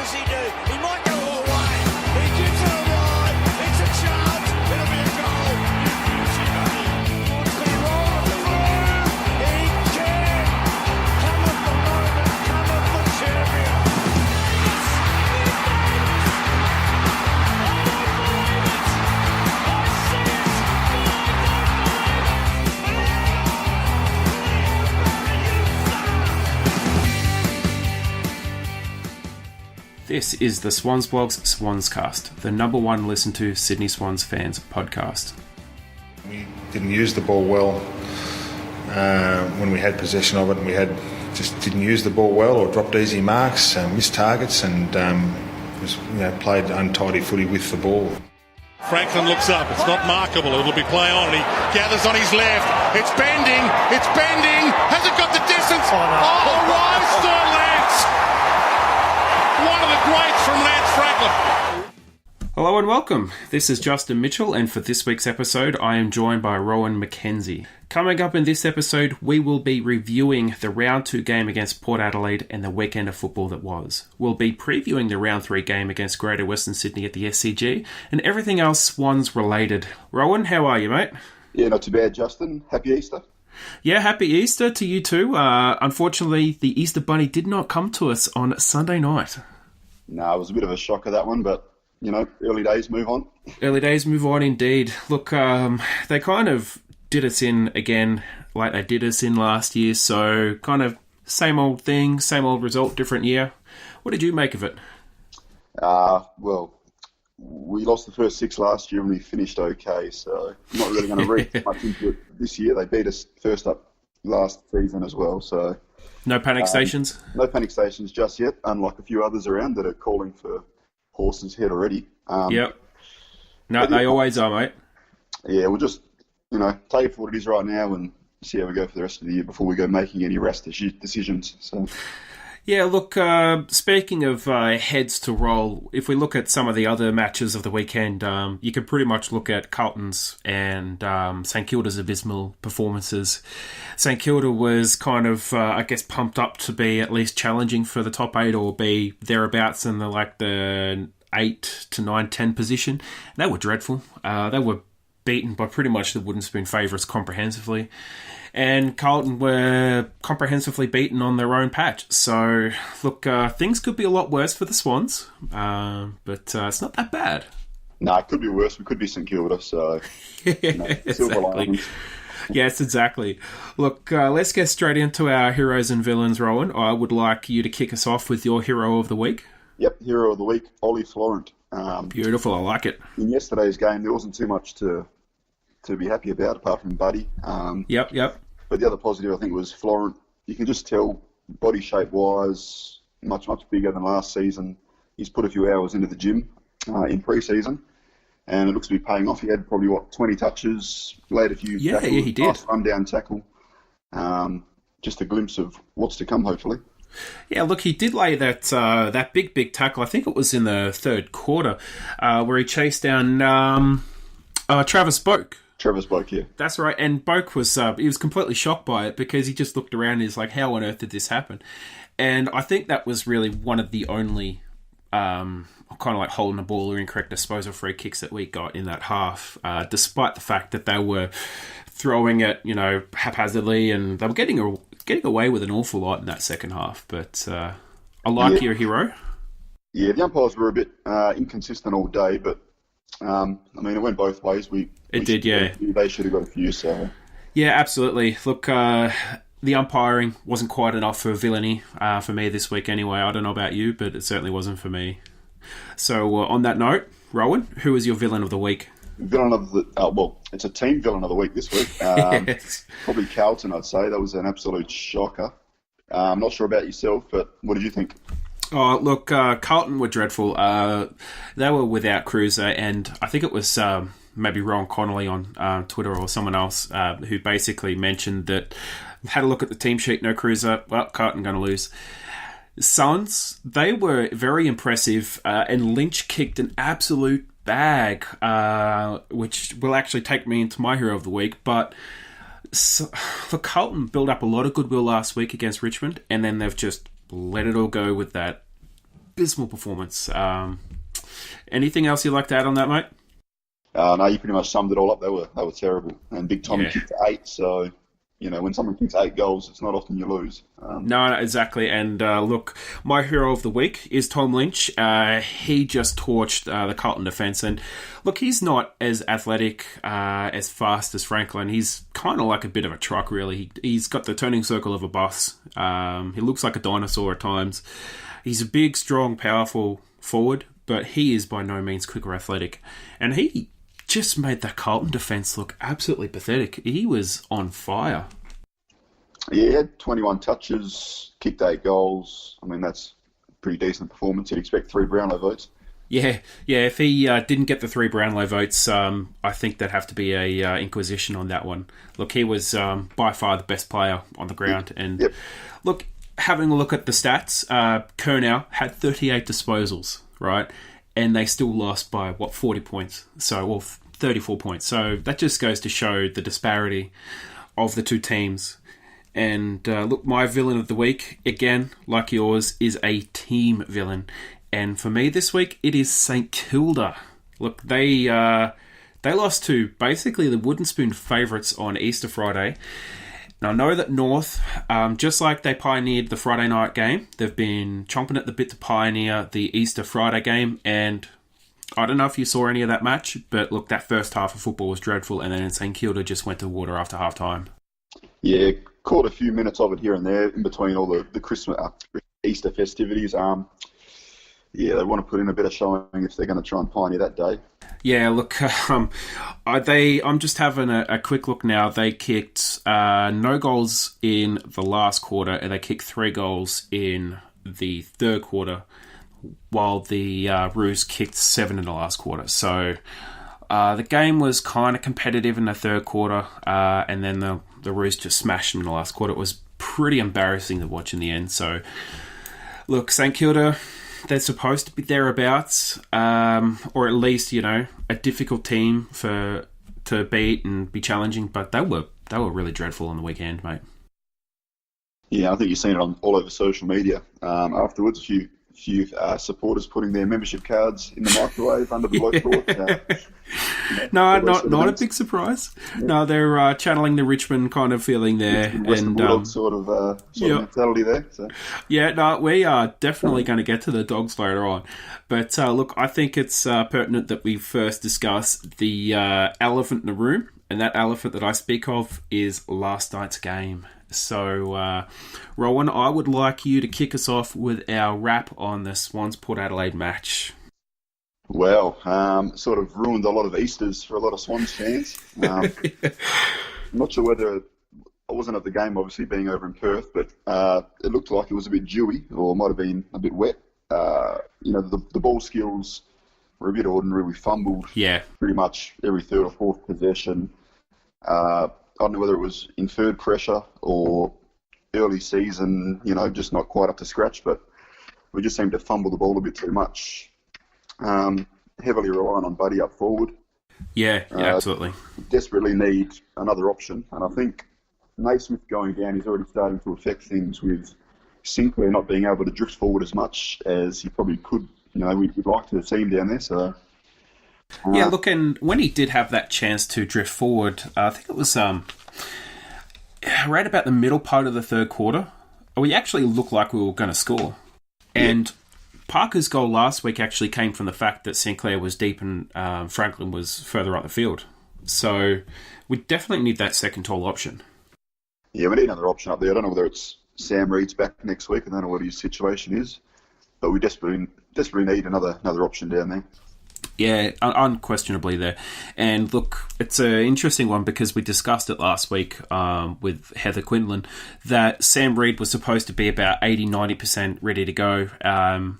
does he do? He might go all the way. He gives it a ride. It's a chance. It'll be a goal. Can he roll on the floor? He can. Come at the moment. Come at the champion. This is the Swans Blog's SwansCast, the number one listen to Sydney Swans fans podcast. We didn't use the ball well when we had possession of it, and we just didn't use the ball well, or dropped easy marks, missed targets, and played untidy footy with the ball. Franklin looks up. It's not markable. It'll be play on. He gathers on his left. It's bending. It's bending. Has it got the distance? Oh, Rice Lance! One of the greats from Lance Franklin. Hello and welcome. This is Justin Mitchell, and for this week's episode, I am joined by Rowan McKenzie. Coming up in this episode, we will be reviewing the Round 2 game against Port Adelaide and the weekend of football that was. We'll be previewing the Round 3 game against Greater Western Sydney at the SCG, and everything else Swans related. Rowan, how are you, mate? Yeah, not too bad, Justin. Happy Easter. Yeah, happy Easter to you too. Unfortunately, the Easter Bunny did not come to us on Sunday night. No, it was a bit of a shocker, that one, but, early days, move on. Early days, move on, indeed. Look, they kind of did us in again like they did us in last year, so kind of same old thing, same old result, different year. What did you make of it? Well, we lost the first 6 last year and we finished okay, so I'm not really going to read much into it this year. They beat us first up last season as well, so... No panic stations? No panic stations just yet, unlike a few others around that are calling for horse's head already. Yep. No, they always are, mate. Yeah, we'll just, take it for what it is right now and see how we go for the rest of the year before we go making any rash decisions. So. Yeah, look, speaking of heads to roll, if we look at some of the other matches of the weekend, you can pretty much look at Carlton's and St Kilda's abysmal performances. St Kilda was kind of, pumped up to be at least challenging for the top 8 or be thereabouts in the 8 to 9, 10 position. They were dreadful. They were beaten by pretty much the wooden spoon favourites comprehensively. And Carlton were comprehensively beaten on their own patch. So, look, things could be a lot worse for the Swans, but it's not that bad. No, it could be worse. We could be St Kilda, so... Exactly. Yes, exactly. Look, let's get straight into our heroes and villains, Rowan. I would like you to kick us off with your hero of the week. Yep, hero of the week, Ollie Florent. Beautiful, I like it. In yesterday's game, there wasn't too much to be happy about, apart from Buddy. Yep. But the other positive, I think, was Florent. You can just tell, body shape-wise, much, much bigger than last season. He's put a few hours into the gym in pre-season, and it looks to be paying off. He had probably, 20 touches, laid a few tackles. Yeah, he did. Nice run-down tackle. Just a glimpse of what's to come, hopefully. Yeah, look, he did lay that big tackle. I think it was in the third quarter, where he chased down Travis Boak. Travis Boak, yeah. That's right, and Boak was he was completely shocked by it because he just looked around and he's like, how on earth did this happen? And I think that was really one of the only kind of like holding the ball or incorrect disposal free kicks that we got in that half, despite the fact that they were throwing it, haphazardly, and they were getting away with an awful lot in that second half. But I like your hero. Yeah, the umpires were a bit inconsistent all day, but it went both ways. It did, yeah. They should have got a few, so... Yeah, absolutely. Look, the umpiring wasn't quite enough for villainy for me this week anyway. I don't know about you, but it certainly wasn't for me. So, on that note, Rowan, who is your villain of the week? Villain of the... it's a team villain of the week this week. Yes. Probably Carlton, I'd say. That was an absolute shocker. I'm not sure about yourself, but what did you think? Oh, look, Carlton were dreadful. They were without Cruiser, and I think it was maybe Rowan Connolly on Twitter or someone else who basically mentioned that, had a look at the team sheet, no Cruiser, well, Carlton going to lose. Suns, they were very impressive, and Lynch kicked an absolute bag, which will actually take me into my hero of the week, but... So, for Carlton, built up a lot of goodwill last week against Richmond, and then they've just let it all go with that abysmal performance. Anything else you'd like to add on that, mate? No, you pretty much summed it all up. They were terrible. And Big Tommy Yeah. kicked 8, so, when someone kicks 8 goals, it's not often you lose. No, exactly. And look, my hero of the week is Tom Lynch. He just torched the Carlton defence. And look, he's not as athletic, as fast as Franklin. He's kind of like a bit of a truck, really. He's got the turning circle of a bus. He looks like a dinosaur at times. He's a big, strong, powerful forward, but he is by no means quick or athletic. And he just made the Carlton defence look absolutely pathetic. He was on fire. Yeah, he had 21 touches, kicked 8 goals. I mean, that's a pretty decent performance. You'd expect 3 Brownlow votes. Yeah. If he didn't get the 3 Brownlow votes, I think there'd have to be a inquisition on that one. Look, he was by far the best player on the ground. And look, having a look at the stats, Curnow had 38 disposals, right? And they still lost by, 40 points? 34 points. So that just goes to show the disparity of the two teams. And look, my villain of the week, again, like yours, is a team villain. And for me this week, it is St Kilda. Look, they lost to basically the wooden spoon favourites on Easter Friday. Now, I know that North, just like they pioneered the Friday night game, they've been chomping at the bit to pioneer the Easter Friday game. And I don't know if you saw any of that match, but look, that first half of football was dreadful. And then St Kilda just went to water after half-time. Yeah, caught a few minutes of it here and there in between all the Christmas, Easter festivities. They want to put in a bit of showing if they're going to try and pioneer that day. Yeah, look, I'm just having a quick look now. They kicked no goals in the last quarter, and they kicked 3 goals in the third quarter, while the Roos kicked 7 in the last quarter. So the game was kind of competitive in the third quarter, and then the Roos just smashed them in the last quarter. It was pretty embarrassing to watch in the end. So, look, St Kilda, they're supposed to be thereabouts, or at least, a difficult team to beat and be challenging, but they were really dreadful on the weekend, mate. Yeah, I think you've seen it all over social media. Afterwards, a few supporters putting their membership cards in the microwave under the bloke court. No, not a big surprise. Yeah. No, they're channeling the Richmond kind of feeling there, and sort of mentality there. So. Yeah, no, we are definitely going to get to the Dogs later on. But look, I think it's pertinent that we first discuss the elephant in the room, and that elephant that I speak of is last night's game. So, Rowan, I would like you to kick us off with our wrap on the Swans Port Adelaide match. Well, sort of ruined a lot of Easters for a lot of Swans fans. I'm not sure whether I wasn't at the game, obviously being over in Perth, but it looked like it was a bit dewy, or might have been a bit wet. The ball skills were a bit ordinary. We fumbled pretty much every third or fourth possession. I don't know whether it was inferred pressure or early season, just not quite up to scratch, but we just seemed to fumble the ball a bit too much. Heavily relying on Buddy up forward. Yeah, absolutely. Desperately need another option, and I think Naismith going down is already starting to affect things with Sinclair not being able to drift forward as much as he probably could. We'd like to see him down there, so... Yeah, look, and when he did have that chance to drift forward, I think it was right about the middle part of the third quarter, we actually looked like we were going to score. And Parker's goal last week actually came from the fact that Sinclair was deep and Franklin was further up the field. So we definitely need that second tall option. Yeah, we need another option up there. I don't know whether it's Sam Reed's back next week. I don't know what his situation is. But we desperately need another option down there. Yeah, unquestionably there. And look, it's an interesting one because we discussed it last week with Heather Quinlan that Sam Reed was supposed to be about 80-90% ready to go. And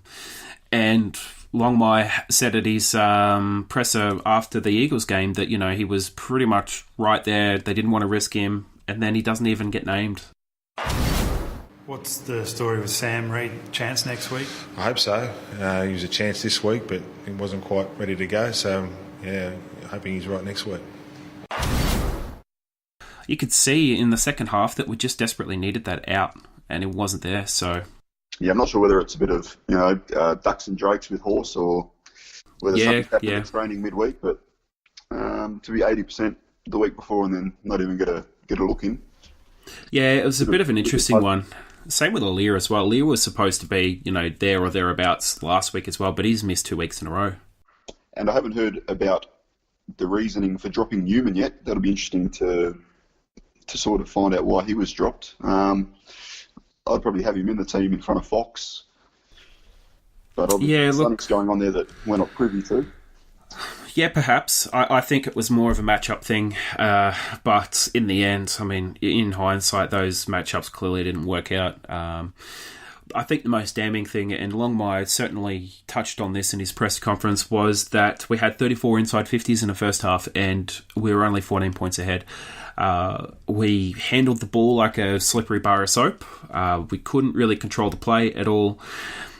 Longmire said at his presser after the Eagles game that, he was pretty much right there. They didn't want to risk him. And then he doesn't even get named. What's the story with Sam Reed? Chance next week? I hope so. He was a chance this week, but he wasn't quite ready to go. So, hoping he's right next week. You could see in the second half that we just desperately needed that out, and it wasn't there. So, yeah, I'm not sure whether it's a bit of, ducks and drakes with horse or whether something's happened in training midweek, but to be 80% the week before and then not even get a look in. Yeah, it was a bit of an interesting one. Same with Lear as well. Lear was supposed to be, there or thereabouts last week as well, but he's missed 2 weeks in a row. And I haven't heard about the reasoning for dropping Newman yet. That'll be interesting to sort of find out why he was dropped. I'd probably have him in the team in front of Fox. But obviously something's going on there that we're not privy to. Yeah, perhaps. I think it was more of a matchup thing. But in the end, I mean, in hindsight, those matchups clearly didn't work out. I think the most damning thing, and Longmire certainly touched on this in his press conference, was that we had 34 inside 50s in the first half and we were only 14 points ahead. We handled the ball like a slippery bar of soap. We couldn't really control the play at all.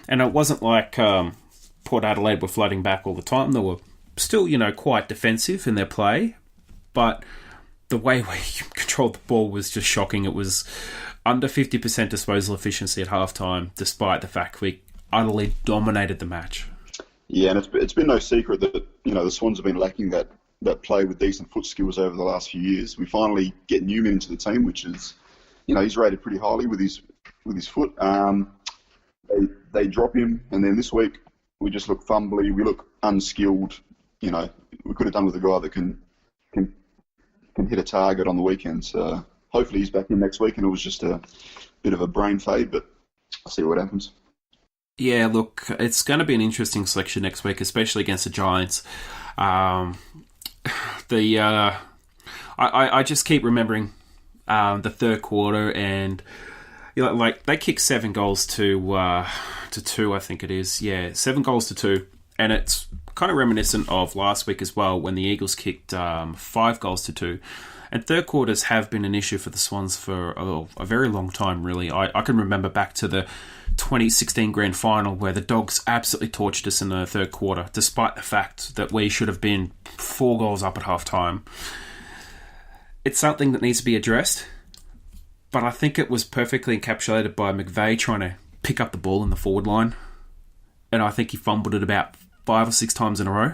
And it wasn't like Port Adelaide were floating back all the time. They were still, quite defensive in their play. But the way we controlled the ball was just shocking. It was under 50% disposal efficiency at halftime, despite the fact we utterly dominated the match. Yeah, and it's been no secret that the Swans have been lacking that play with decent foot skills over the last few years. We finally get Newman into the team, which is, he's rated pretty highly with his foot. They drop him, and then this week we just look fumbly. We look unskilled. We could have done with a guy that can hit a target on the weekend. So hopefully he's back in next week, and it was just a bit of a brain fade, but I'll see what happens. Yeah, look, it's going to be an interesting selection next week, especially against the Giants. I just keep remembering the third quarter, and they kicked 7 goals to 2, I think it is. Yeah, 7 goals to 2, and it's kind of reminiscent of last week as well when the Eagles kicked 5 goals to 2. And third quarters have been an issue for the Swans for a very long time, really. I can remember back to the 2016 Grand Final where the Dogs absolutely torched us in the third quarter, despite the fact that we should have been 4 goals up at half-time. It's something that needs to be addressed, but I think it was perfectly encapsulated by McVeigh trying to pick up the ball in the forward line. And I think he fumbled it about 5 or 6 times in a row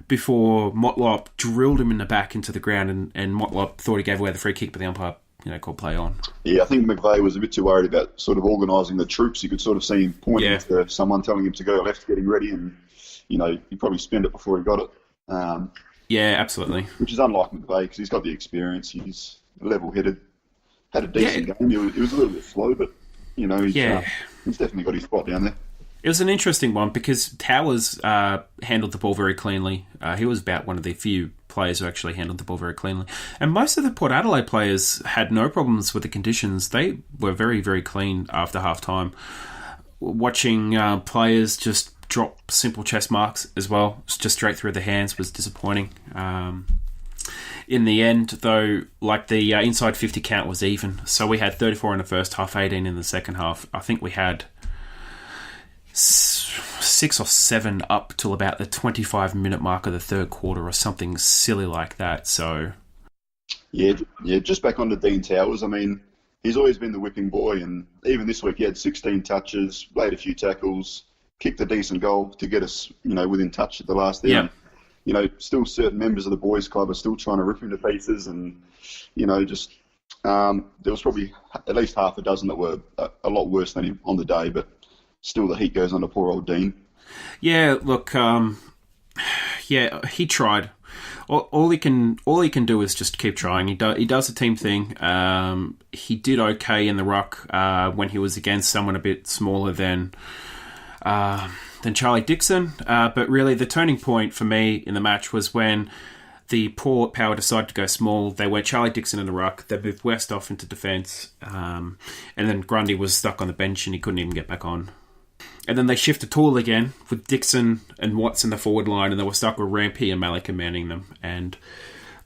before Motlop drilled him in the back into the ground, and Motlop thought he gave away the free kick, but the umpire, called play on. Yeah, I think McVeigh was a bit too worried about sort of organising the troops. You could sort of see him pointing to someone telling him to go left, getting ready, and, he probably spent it before he got it. Yeah, absolutely. Which is unlike McVeigh because he's got the experience. He's level-headed, had a decent game. He was a little bit slow, but, he's definitely got his spot down there. It was an interesting one because Towers handled the ball very cleanly. He was about one of the few players who actually handled the ball very cleanly. And most of the Port Adelaide players had no problems with the conditions. They were very, very clean after half-time. Watching players just drop simple chest marks as well, just straight through the hands, was disappointing. In the end, though, the inside 50 count was even. So we had 34 in the first half, 18 in the second half. I think we had 6 or 7 up till about the 25-minute mark of the third quarter or something silly like that. So, yeah, just back onto Dean Towers. I mean, he's always been the whipping boy, and even this week he had 16 touches, laid a few tackles, kicked a decent goal to get us, within touch at the last there. Yeah. Still certain members of the boys' club are still trying to rip him to pieces, and there was probably at least half a dozen that were a lot worse than him on the day, but still the heat goes on to poor old Dean. Yeah, look, he tried. All he can do is just keep trying. He does the team thing. He did okay in the ruck when he was against someone a bit smaller than Charlie Dixon. But really, the turning point for me in the match was when the Port Power decided to go small. They went Charlie Dixon in the ruck. They moved West off into defence. And then Grundy was stuck on the bench and he couldn't even get back on. And then they shifted tall again with Dixon and Watts in the forward line, and they were stuck with Rampy and Malika manning them. And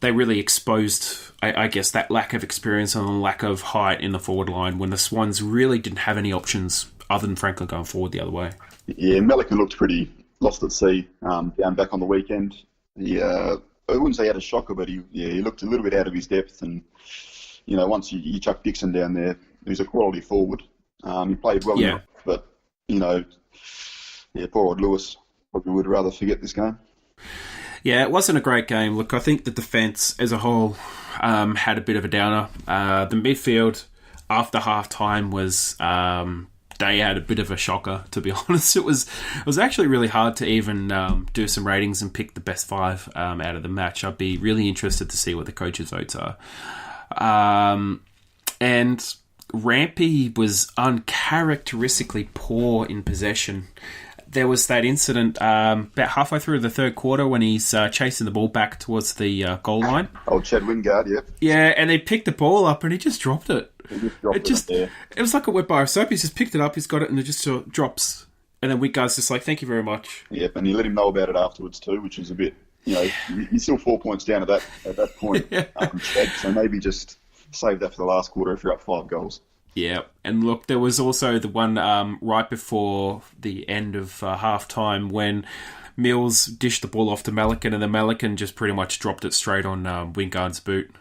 they really exposed, I guess, that lack of experience and the lack of height in the forward line when the Swans really didn't have any options other than Franklin going forward the other way. Yeah, Malika looked pretty lost at sea down back on the weekend. I wouldn't say he had a shocker, but he looked a little bit out of his depth. And, once you chuck Dixon down there, he's a quality forward. He played well enough, but, poor old Lewis probably would rather forget this game. Yeah, it wasn't a great game. Look, I think the defence as a whole had a bit of a downer. The midfield after half-time was... they had a bit of a shocker, to be honest. It was actually really hard to even do some ratings and pick the best 5 out of the match. I'd be really interested to see what the coaches' votes are. And Rampy was uncharacteristically poor in possession. There was that incident about halfway through the third quarter when he's chasing the ball back towards the goal line. Oh, Chad Wingard, yeah. Yeah, and they picked the ball up and he just dropped it. It was like a wet bar of soap. He's just picked it up, he's got it, and it just sort of drops. And then Wingard's just like, thank you very much. Yep, and you let him know about it afterwards too, which is a bit, you're still 4 points down at that point. Chad, so maybe just save that for the last quarter if you're up 5 goals. Yeah, and look, there was also the one right before the end of half-time when Mills dished the ball off to Melican, and the Melican just pretty much dropped it straight on Wingard's boot.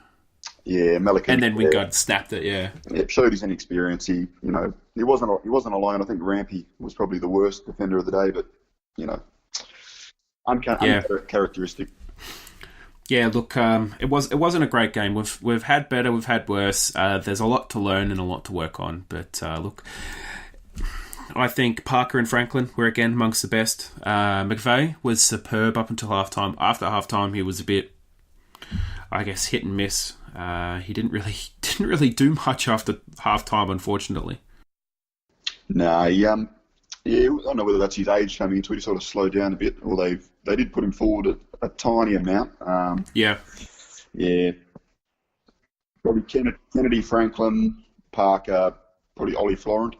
Yeah, Melican. And then Wingard snapped it, yeah. It showed his inexperience. He wasn't alone. I think Rampy was probably the worst defender of the day, but, uncharacteristic. Yeah, look, it wasn't a great game. We've had better, we've had worse. There's a lot to learn and a lot to work on. But look, I think Parker and Franklin were again amongst the best. McVeigh was superb up until halftime. After halftime, he was a bit, I guess, hit and miss. He didn't really do much after halftime, unfortunately. No, I don't know whether that's his age coming into it. He sort of slowed down a bit, or they did put him forward a tiny amount. Yeah. Probably Kennedy, Franklin, Parker, probably Ollie Florent.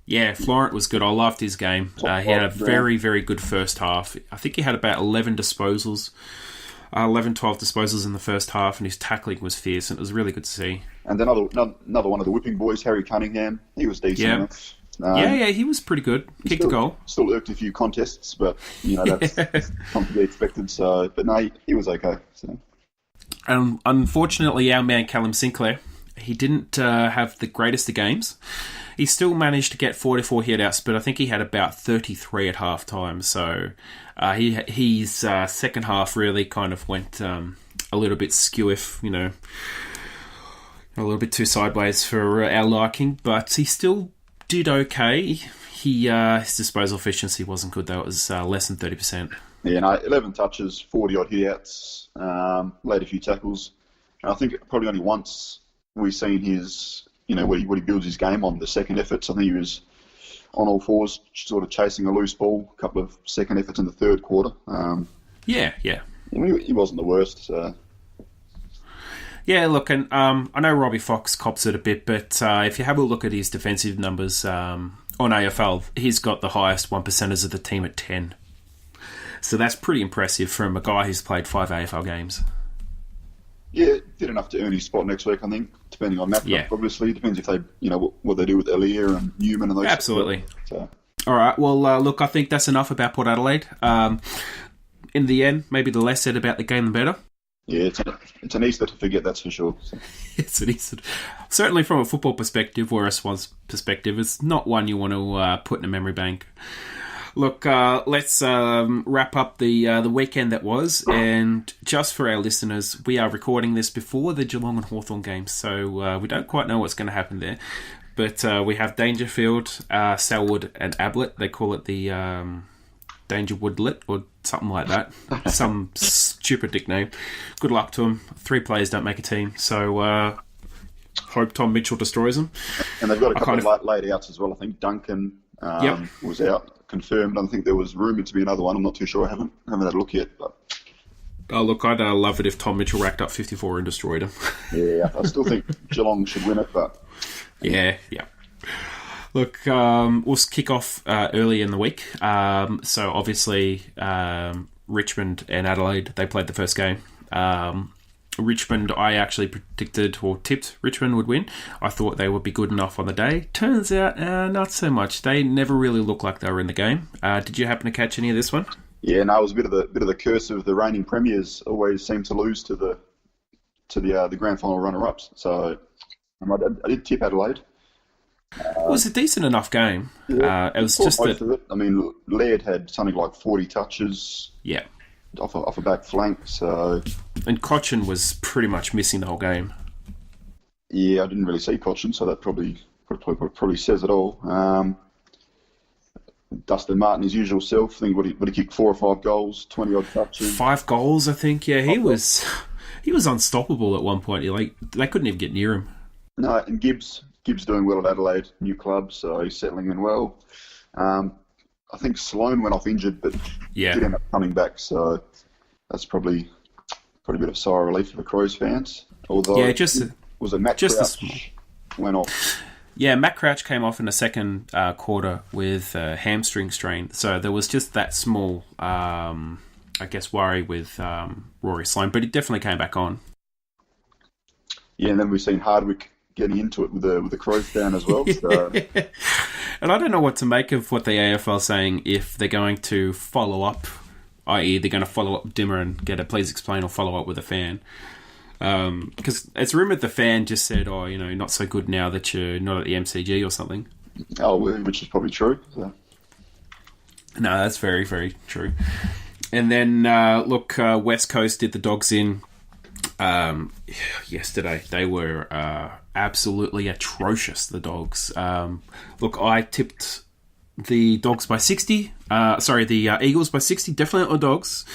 Yeah, Florent was good. I loved his game. He had a very, very good first half. I think he had about 11 disposals. 12 disposals in the first half, and his tackling was fierce, and it was really good to see. And another one of the whipping boys, Harry Cunningham, he was decent enough. He was unfortunately Kicked a goal. Still irked a few contests, but that's not to be expected. So, but no, he was okay. So. Unfortunately, our man Callum Sinclair, he didn't have the greatest of games. He still managed to get 44 hit-outs, but I think he had about 33 at half-time. So his second half really kind of went a little bit skew-if, a little bit too sideways for our liking. But he still did okay. His disposal efficiency wasn't good, though. It was less than 30%. Yeah, 11 touches, 40-odd hit-outs, laid a few tackles. And I think probably only once we've seen his... what he builds his game on, the second efforts. I think he was on all fours, sort of chasing a loose ball, a couple of second efforts in the third quarter. He wasn't the worst. So. Yeah, look, and I know Robbie Fox cops it a bit, but if you have a look at his defensive numbers on AFL, he's got the highest 1%ers of the team at 10. So that's pretty impressive from a guy who's played 5 AFL games. Yeah, did enough to earn his spot next week, I think, depending on matchup. Yeah. Obviously, depends if they, what they do with Elia and Newman and those. Absolutely. So. All right. Well, look, I think that's enough about Port Adelaide. In the end, maybe the less said about the game, the better. Yeah, it's an Easter to forget, that's for sure. So. It's an Easter. Certainly from a football perspective or a Swans perspective, it's not one you want to put in a memory bank. Look, let's wrap up the weekend that was, and just for our listeners, we are recording this before the Geelong and Hawthorn game, so we don't quite know what's going to happen there. But we have Dangerfield, Selwood, and Ablett. They call it the Dangerwoodlet or something like that. Some stupid nickname. Good luck to them. 3 players don't make a team, so hope Tom Mitchell destroys them. And they've got a couple of laid outs as well. I think Duncan was out. Confirmed. I think there was rumoured to be another one. I'm not too sure. I haven't had a look yet. But look, I'd love it if Tom Mitchell racked up 54 and destroyed him. Yeah, I still think Geelong should win it, but yeah. Look, we'll kick off early in the week. So obviously, Richmond and Adelaide, they played the first game. Richmond, I actually predicted or tipped Richmond would win. I thought they would be good enough on the day. Turns out, not so much. They never really looked like they were in the game. Did you happen to catch any of this one? Yeah, no, it was a bit of the curse of the reigning premiers. Always seem to lose to the grand final runner-ups. So I did tip Adelaide. It was a decent enough game. It was just most that... of it. I mean, Laird had something like 40 touches Yeah. off a back flank, so... And Cochin was pretty much missing the whole game. Yeah, I didn't really see Cochin, so that probably says it all. Dustin Martin, his usual self, I think would he kick 4 or 5 goals, 20 odd touches. 5 goals, I think. Yeah, he was unstoppable at one point. They couldn't even get near him. No, and Gibbs doing well at Adelaide, new club, so he's settling in well. I think Sloane went off injured, but did end up coming back, so that's probably a bit of sigh of relief for the Crows fans. Although, was it Matt Crouch went off? Yeah, Matt Crouch came off in the second quarter with a hamstring strain. So there was just that small, worry with Rory Sloane. But he definitely came back on. Yeah, and then we've seen Hardwick getting into it with the Crows down as well. So. And I don't know what to make of what the AFL is saying, if they're going to follow up, i.e. they're going to follow up Dimmer and get a please explain or follow up with a fan. Because it's rumoured the fan just said, not so good now that you're not at the MCG or something. Oh, which is probably true. So. No, that's very, very true. And then, West Coast did the Dogs in yesterday. They were absolutely atrocious, the Dogs. I tipped the Dogs by 60. The Eagles by 60, definitely not the Dogs.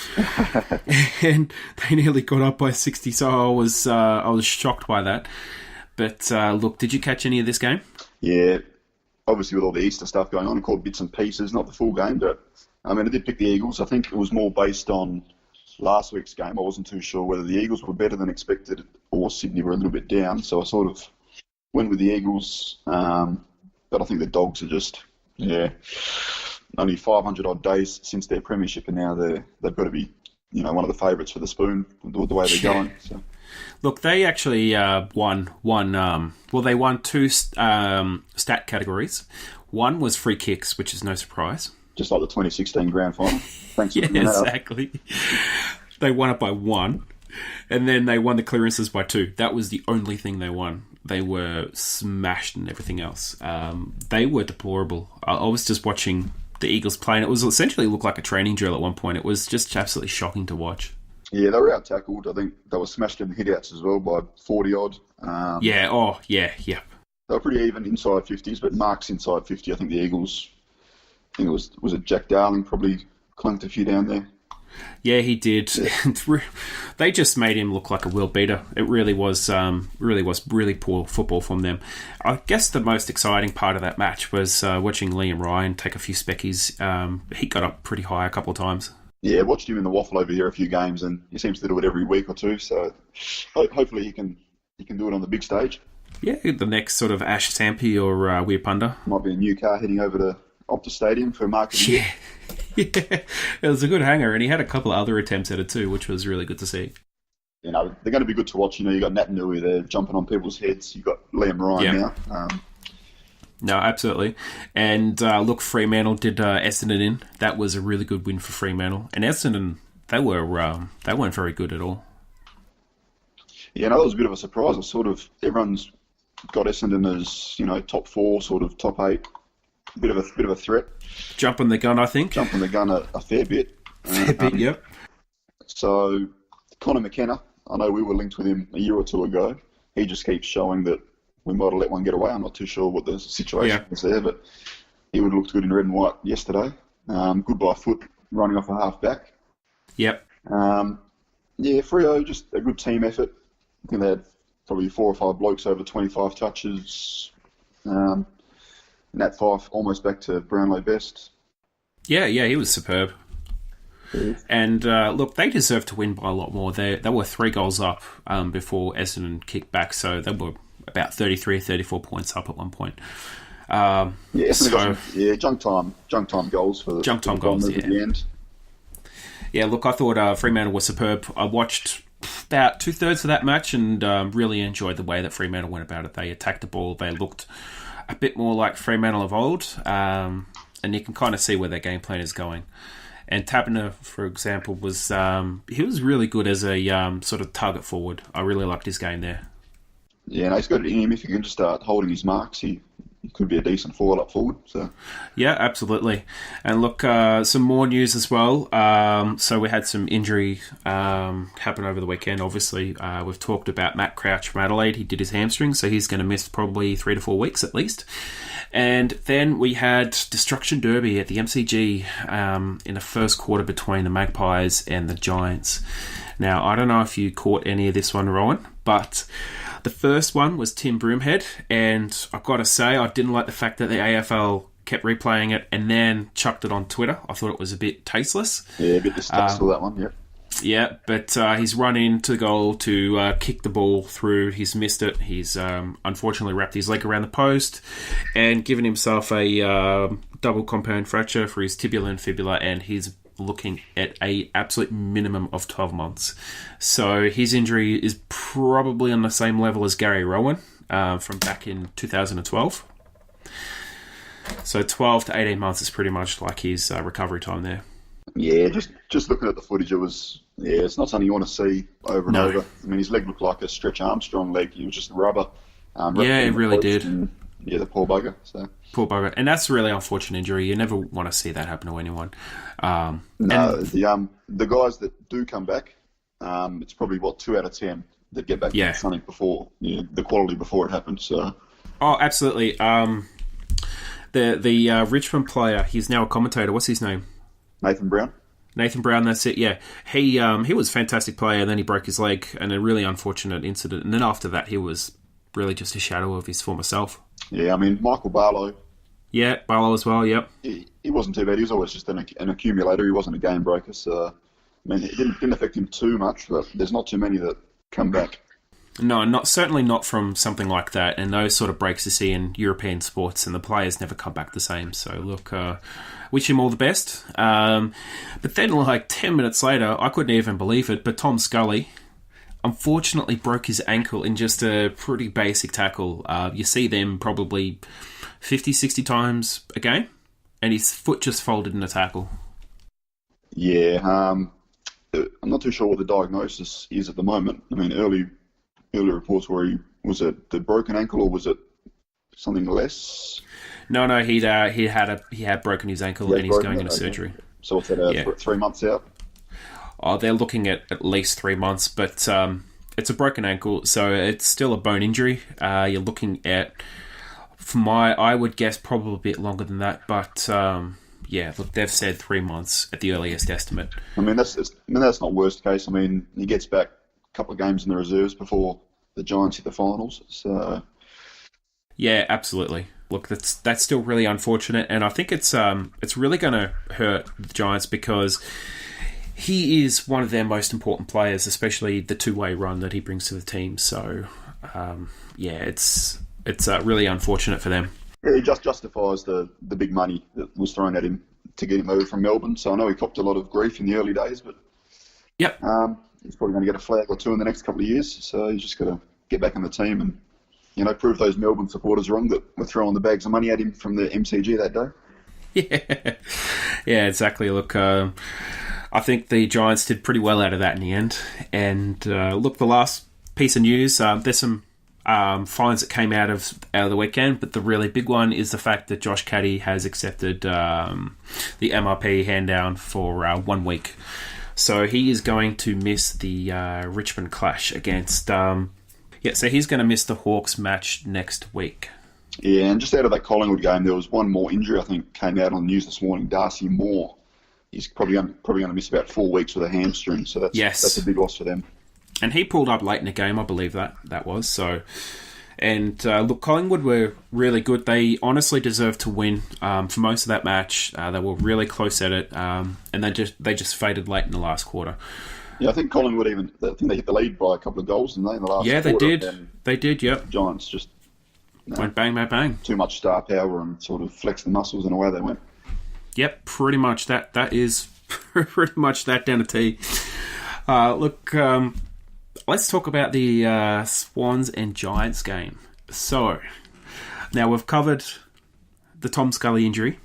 And they nearly got up by 60, so I was shocked by that. But did you catch any of this game? Yeah, obviously with all the Easter stuff going on, I caught bits and pieces, not the full game, but I did pick the Eagles. I think it was more based on last week's game. I wasn't too sure whether the Eagles were better than expected or Sydney were a little bit down, so I sort of went with the Eagles. But I think the Dogs are just... Yeah, only 500 odd days since their premiership, and now they've got to be, one of the favourites for the spoon the way they're going. So. Look, they actually won. They won 2 stat categories. One was free kicks, which is no surprise. Just like the 2016 grand final. Thanks. Yeah, exactly. They won it by 1, and then they won the clearances by 2. That was the only thing they won. They were smashed and everything else. They were deplorable. I was just watching the Eagles play, and it was essentially looked like a training drill at one point. It was just absolutely shocking to watch. Yeah, they were out-tackled. I think they were smashed in the hit-outs as well by 40-odd. Yeah. They were pretty even inside 50s, but marks inside 50. I think the Eagles, it was it Jack Darling probably clunked a few down there. Yeah, he did. They just made him look like a world beater. It really was really poor football from them. I guess the most exciting part of that match was watching Liam Ryan take a few speckies. He got up pretty high a couple of times. Yeah, I watched him in the waffle over here a few games, and he seems to do it every week or two. So hopefully he can do it on the big stage. Yeah, the next sort of Ash Sampi or Weirpunda. Might be a new car heading over to Optus Stadium for marketing. Yeah. Yeah, it was a good hanger, and he had a couple of other attempts at it too, which was really good to see. They're going to be good to watch. You got Nat Nui there jumping on people's heads. You've got Liam Ryan now. No, absolutely. And Fremantle did Essendon in. That was a really good win for Fremantle. And Essendon, they weren't very good at all. Yeah, that was a bit of a surprise. Everyone's got Essendon as top 4, sort of top 8. Bit of a threat. Jumping the gun, I think. Jumping the gun a fair bit. Yep. So, Connor McKenna, I know we were linked with him a year or 2 ago. He just keeps showing that we might have let one get away. I'm not too sure what the situation is there, but he would have looked good in red and white yesterday. Good by foot, running off a half back. Yep. Freo, just a good team effort. I think they had probably 4 or 5 blokes over 25 touches. Nat Fyfe almost back to Brownlow best. Yeah, he was superb. Yeah. And they deserved to win by a lot more. They were 3 goals up before Essendon kicked back, so they were about 33, 34 points up at one point. Junk time goals for the junk time goals. At the end. Yeah, I thought Fremantle was superb. I watched about 2/3 of that match and really enjoyed the way that Fremantle went about it. They attacked the ball. They looked a bit more like Fremantle of old, and you can kind of see where their game plan is going. And Tabner, for example, was really good as a sort of target forward. I really liked his game there. Yeah, he's got it in him if he can just start holding his marks. He he could be a decent forward up forward. So yeah, absolutely. And look, some more news as well. So we had some injury happen over the weekend. Obviously, we've talked about Matt Crouch from Adelaide. He did his hamstring, so he's going to miss probably 3 to 4 weeks at least. And then we had Destruction Derby at the MCG in the first quarter between the Magpies and the Giants. Now, I don't know if you caught any of this one, Rowan, but the first one was Tim Broomhead, and I've got to say, I didn't like the fact that the AFL kept replaying it and then chucked it on Twitter. I thought it was a bit tasteless. Yeah, a bit distasteful, that one, yeah. Yeah, but he's run into goal to kick the ball through. He's missed it. He's unfortunately wrapped his leg around the post and given himself a double compound fracture for his tibia and fibula, and he's looking at a absolute minimum of 12 months. So his injury is probably on the same level as Gary Rowan from back in 2012. So 12 to 18 months is pretty much like his recovery time there. Yeah, just looking at the footage, it's not something you want to see over and over. I mean, his leg looked like a Stretch Armstrong leg. He was just rubber. Yeah, it really did. And, yeah, the poor bugger. So. Poor bugger. And that's a really unfortunate injury. You never want to see that happen to anyone. The guys that do come back, it's probably, 2 out of 10 that get back to something before, the quality before it happens. So. Oh, absolutely. The Richmond player, he's now a commentator. What's his name? Nathan Brown, that's it, yeah. He was a fantastic player, and then he broke his leg, and a really unfortunate incident. And then after that, he was really just a shadow of his former self. Yeah, I mean, Michael Barlow. Yeah, Barlow as well, yep. He wasn't too bad. He was always just an accumulator. He wasn't a game breaker. So, I mean, it didn't affect him too much, but there's not too many that come back. No, certainly not from something like that. And those sort of breaks you see in European sports, and the players never come back the same. So, look, wish him all the best. But then, 10 minutes later, I couldn't even believe it, but Tom Scully unfortunately broke his ankle in just a pretty basic tackle. You see them probably 50, 60 times a game, and his foot just folded in a tackle. Yeah, I'm not too sure what the diagnosis is at the moment. I mean, early reports were was it the broken ankle or was it something less? No, he had broken his ankle and he's going into surgery. So what's that? 3 months out? Oh, they're looking at least 3 months, but it's a broken ankle, so it's still a bone injury. You're looking at, I would guess probably a bit longer than that, but look, they've said 3 months at the earliest estimate. I mean, that's not worst case. I mean, he gets back a couple of games in the reserves before the Giants hit the finals. So yeah, absolutely. Look, that's still really unfortunate, and I think it's really going to hurt the Giants because he is one of their most important players, especially the two-way run that he brings to the team. So it's really unfortunate for them. Yeah, he just justifies the big money that was thrown at him to get him over from Melbourne. So I know he copped a lot of grief in the early days, but yep. He's probably going to get a flag or two in the next couple of years. So he's just got to get back in the team and prove those Melbourne supporters wrong that were throwing the bags of money at him from the MCG that day. Yeah, exactly. Look, I think the Giants did pretty well out of that in the end. And look, the last piece of news, there's some fines that came out of the weekend, but the really big one is the fact that Josh Caddy has accepted the MRP hand down for 1 week. So he is going to miss the Richmond clash against... so he's going to miss the Hawks match next week. Yeah, and just out of that Collingwood game, there was one more injury, I think, came out on the news this morning. Darcy Moore. He's probably going to miss about 4 weeks with a hamstring, so that's a big loss for them. And he pulled up late in the game, I believe that was. So, and look, Collingwood were really good. They honestly deserved to win for most of that match. They were really close at it, and they just faded late in the last quarter. Yeah, I think Collingwood they hit the lead by a couple of goals, didn't they, in the last quarter? Yeah, they did. They did, yep. Giants just went bang, bang, bang. Too much star power and sort of flexed the muscles and away they went. Yep, pretty much. That is pretty much that down to T. Look, let's talk about the Swans and Giants game. So, now we've covered the Tom Scully injury.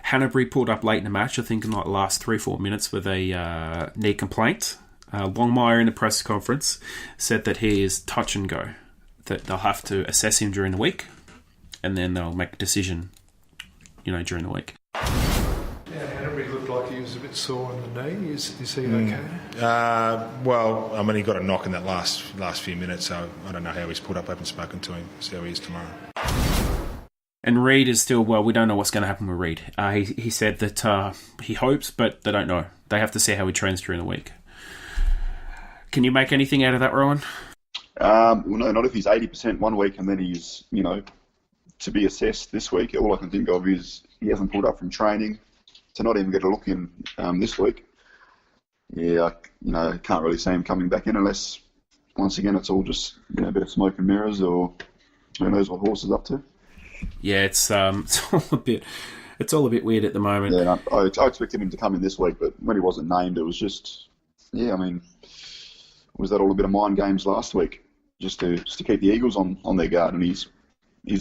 Hanbury pulled up late in the match, I think in the last 3-4 minutes with a knee complaint. Longmire in the press conference said that he is touch and go, that they'll have to assess him during the week. and then they'll make a decision, during the week. Yeah, Henry looked like he was a bit sore in the knee. Is he okay? Well, I mean, he got a knock in that last few minutes, so I don't know how he's put up. I haven't spoken to him. See how he is tomorrow. And Reid is still, we don't know what's going to happen with Reid. He said that he hopes, but they don't know. They have to see how he trains during the week. Can you make anything out of that, Rowan? Well, no, not if he's 80% one week and then he's, to be assessed this week. All I can think of is he hasn't pulled up from training to not even get a look in this week. Yeah, I can't really see him coming back in unless, once again, it's all just a bit of smoke and mirrors, or who knows what Horse is up to. Yeah, it's all a bit weird at the moment. Yeah, I expected him to come in this week, but when he wasn't named, it was just, was that all a bit of mind games last week, just to keep the Eagles on their guard? And he's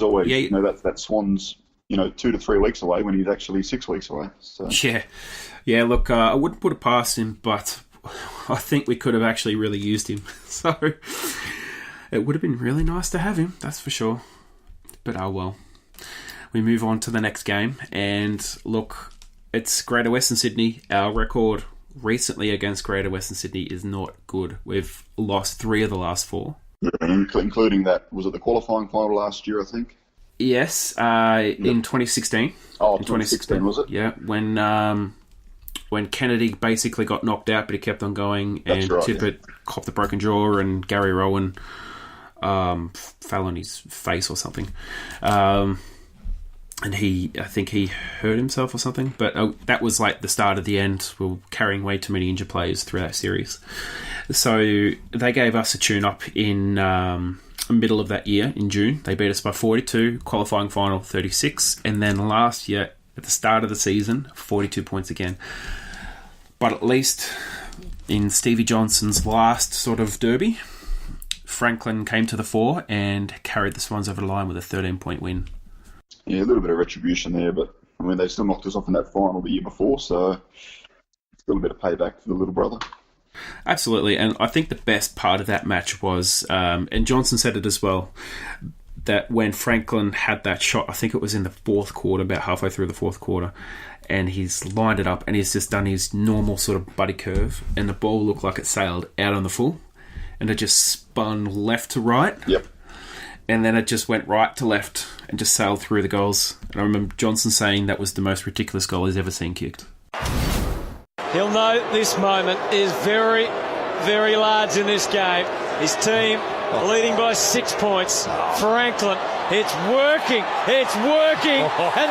always, that Swans, 2 to 3 weeks away when he's actually 6 weeks away. So. Yeah. Look, I wouldn't put it past him, but I think we could have actually really used him. So it would have been really nice to have him, that's for sure. But oh well. We move on to the next game, and look, it's Greater Western Sydney. Our record recently against Greater Western Sydney is not good. We've lost 3 of the last 4. Yeah, including that, was it the qualifying final last year, I think? Yes, in 2016. Oh, 2016 was it? Yeah, when Kennedy basically got knocked out, but he kept on going, and Tippett copped the broken jaw, and Gary Rowan fell on his face or something. And I think he hurt himself or something. But that was like the start of the end. We were carrying way too many injured players through that series. So they gave us a tune-up in middle of that year, in June. They beat us by 42, qualifying final 36. And then last year, at the start of the season, 42 points again. But at least in Stevie Johnson's last sort of derby, Franklin came to the fore and carried the Swans over the line with a 13-point win. Yeah, a little bit of retribution there, but they still knocked us off in that final the year before, so still a bit of payback for the little brother. Absolutely, and I think the best part of that match was, and Johnson said it as well, that when Franklin had that shot, I think it was in the fourth quarter, about halfway through the fourth quarter, and he's lined it up and he's just done his normal sort of buddy curve, and the ball looked like it sailed out on the full, and it just spun left to right. Yep. And then it just went right to left and just sailed through the goals. And I remember Johnson saying that was the most ridiculous goal he's ever seen kicked. He'll know this moment is very, very large in this game. His team leading by 6 points. Franklin, it's working, and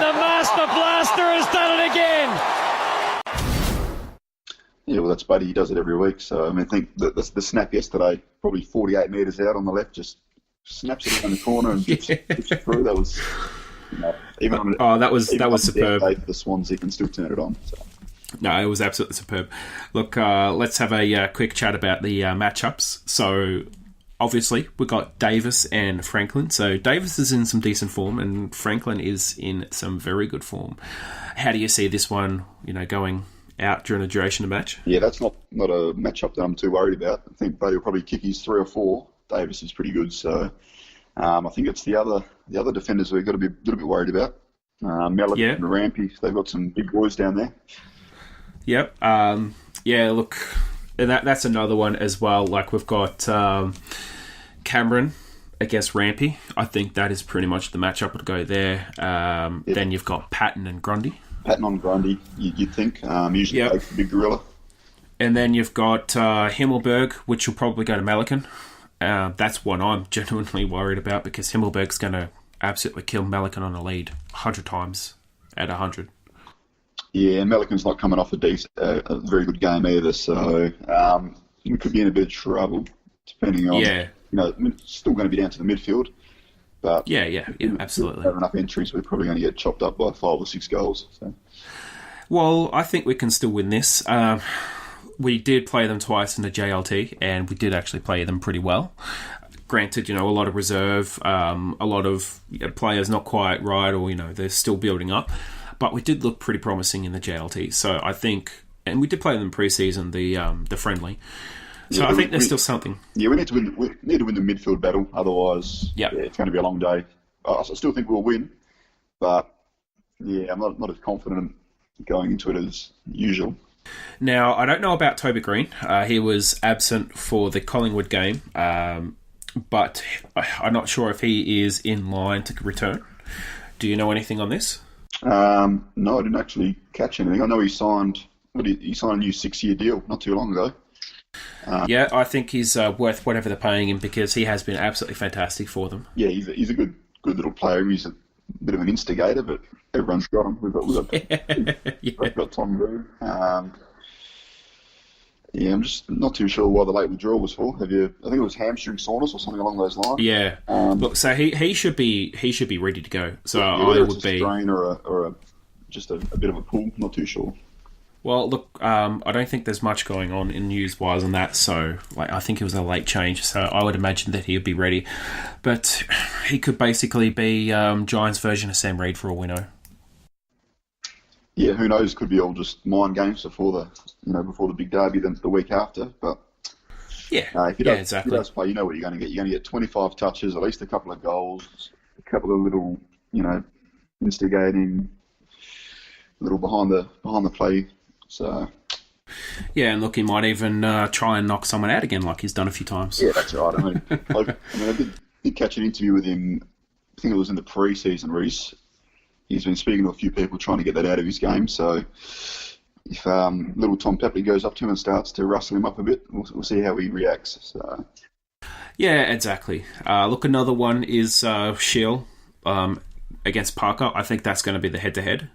the Master Blaster has done it again. Yeah, well, that's Buddy. He does it every week. So, I think the snap yesterday, probably 48 metres out on the left, just snaps it in the corner and chips through. That was, even on that was superb. For the Swans, he can still turn it on. So. No, it was absolutely superb. Look, let's have a quick chat about the matchups. So, obviously, we've got Davis and Franklin. So, Davis is in some decent form, and Franklin is in some very good form. How do you see this one, going out during the duration of the match? Yeah, that's not a matchup that I'm too worried about. I think Buddy will probably kick his 3 or 4. Davis is pretty good, so I think it's the other defenders we've got to be a little bit worried about. Mellick and Rampy, they've got some big boys down there. Yep. Look, and that's another one as well. Like we've got Cameron against Rampy. I think that is pretty much the matchup would go there. Then you've got Patton and Grundy. Patton on Grundy, you'd think. Usually takes the big gorilla. And then you've got Himmelberg, which will probably go to Melican. That's one I'm genuinely worried about, because Himmelberg's going to absolutely kill Melican on a lead 100 times at 100. Yeah, and Melican's not coming off a very good game either, so we could be in a bit of trouble, depending on, it's still going to be down to the midfield. But yeah, absolutely. If we have enough entries, we're probably going to get chopped up by 5 or 6 goals. So. Well, I think we can still win this. We did play them twice in the JLT, and we did actually play them pretty well. Granted, a lot of reserve, a lot of players not quite right, or, they're still building up. But we did look pretty promising in the JLT. So I think, and we did play them pre-season, the friendly. So I think there's still something. Yeah, we need to win the midfield battle. Otherwise, it's going to be a long day. I still think we'll win, but yeah, I'm not as confident going into it as usual. Now, I don't know about Toby Green. He was absent for the Collingwood game, but I'm not sure if he is in line to return. Do you know anything on this? No, I didn't actually catch anything. I know he signed a new 6-year deal not too long ago. Yeah, I think he's worth whatever they're paying him because he has been absolutely fantastic for them. Yeah, he's a good little player. He's a bit of an instigator, but everyone's got him. We've got Tom Drew. Yeah, I'm just not too sure why the late withdrawal was for. I think it was hamstring soreness or something along those lines. Yeah. Look, so he should be ready to go. So yeah, I would be a strain or just a bit of a pull. Not too sure. Well, look, I don't think there's much going on in news-wise on that, so I think it was a late change, so I would imagine that he'd be ready. But he could basically be Giants' version of Sam Reid for all we know. Yeah, who knows? Could be all just mind games before the big derby, then the week after. But if he does play, you know what you're going to get. You're going to get 25 touches, at least a couple of goals, a couple of little, instigating, little behind the play. So yeah, and look, he might even try and knock someone out again, like he's done a few times. Yeah, that's right. I did catch an interview with him. I think it was in the pre-season where he's been speaking to a few people trying to get that out of his game. So if little Tom Pepley goes up to him and starts to rustle him up a bit, we'll see how he reacts. So yeah, exactly. Look, another one is Shiel against Parker. I think that's going to be the head-to-head.